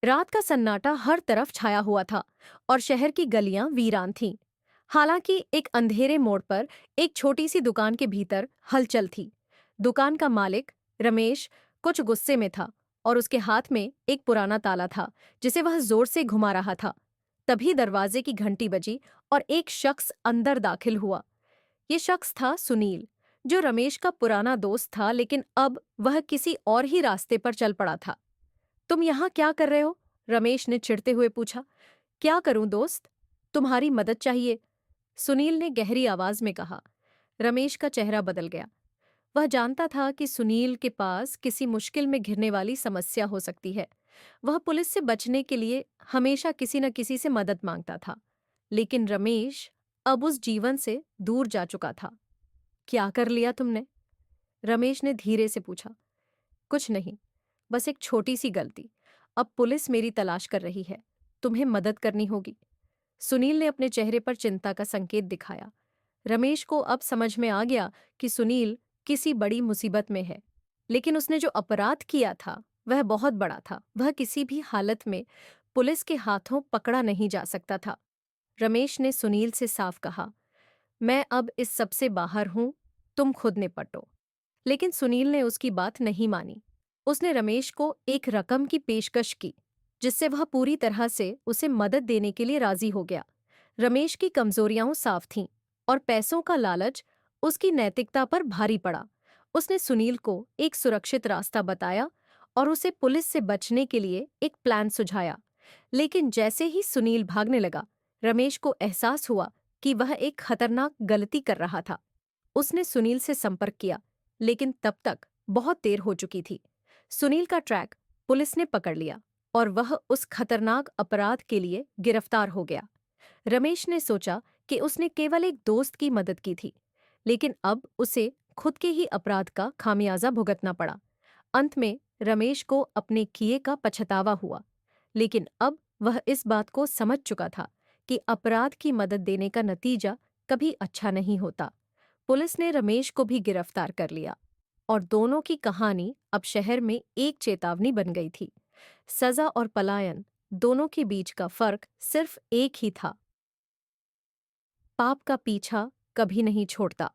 रात का सन्नाटा हर तरफ छाया हुआ था और शहर की गलियां वीरान थीं। हालांकि एक अंधेरे मोड़ पर एक छोटी सी दुकान के भीतर हलचल थी। दुकान का मालिक रमेश कुछ गुस्से में था और उसके हाथ में एक पुराना ताला था जिसे वह जोर से घुमा रहा था। तभी दरवाजे की घंटी बजी और एक शख्स अंदर दाखिल हुआ। ये शख्स था सुनील, जो रमेश का पुराना दोस्त था, लेकिन अब वह किसी और ही रास्ते पर चल पड़ा था। तुम यहाँ क्या कर रहे हो? रमेश ने चिढ़ते हुए पूछा। क्या करूं दोस्त, तुम्हारी मदद चाहिए, सुनील ने गहरी आवाज में कहा। रमेश का चेहरा बदल गया। वह जानता था कि सुनील के पास किसी मुश्किल में घिरने वाली समस्या हो सकती है। वह पुलिस से बचने के लिए हमेशा किसी न किसी से मदद मांगता था, लेकिन रमेश अब उस जीवन से दूर जा चुका था। क्या कर लिया तुमने? रमेश ने धीरे से पूछा। कुछ नहीं, बस एक छोटी सी गलती। अब पुलिस मेरी तलाश कर रही है, तुम्हें मदद करनी होगी। सुनील ने अपने चेहरे पर चिंता का संकेत दिखाया। रमेश को अब समझ में आ गया कि सुनील किसी बड़ी मुसीबत में है, लेकिन उसने जो अपराध किया था वह बहुत बड़ा था। वह किसी भी हालत में पुलिस के हाथों पकड़ा नहीं जा सकता था। रमेश ने सुनील से साफ कहा, मैं अब इस सब से बाहर हूं, तुम खुद निपटो। लेकिन सुनील ने उसकी बात नहीं मानी। उसने रमेश को एक रकम की पेशकश की, जिससे वह पूरी तरह से उसे मदद देने के लिए राजी हो गया। रमेश की कमजोरियां साफ थीं और पैसों का लालच उसकी नैतिकता पर भारी पड़ा। उसने सुनील को एक सुरक्षित रास्ता बताया और उसे पुलिस से बचने के लिए एक प्लान सुझाया। लेकिन जैसे ही सुनील भागने लगा, रमेश को एहसास हुआ कि वह एक खतरनाक गलती कर रहा था। उसने सुनील से संपर्क किया, लेकिन तब तक बहुत देर हो चुकी थी। सुनील का ट्रैक पुलिस ने पकड़ लिया और वह उस खतरनाक अपराध के लिए गिरफ्तार हो गया। रमेश ने सोचा कि उसने केवल एक दोस्त की मदद की थी, लेकिन अब उसे खुद के ही अपराध का खामियाजा भुगतना पड़ा। अंत में रमेश को अपने किए का पछतावा हुआ, लेकिन अब वह इस बात को समझ चुका था कि अपराध की मदद देने का नतीजा कभी अच्छा नहीं होता। पुलिस ने रमेश को भी गिरफ्तार कर लिया और दोनों की कहानी अब शहर में एक चेतावनी बन गई थी। सजा और पलायन दोनों के बीच का फर्क सिर्फ एक ही था। पाप का पीछा कभी नहीं छोड़ता।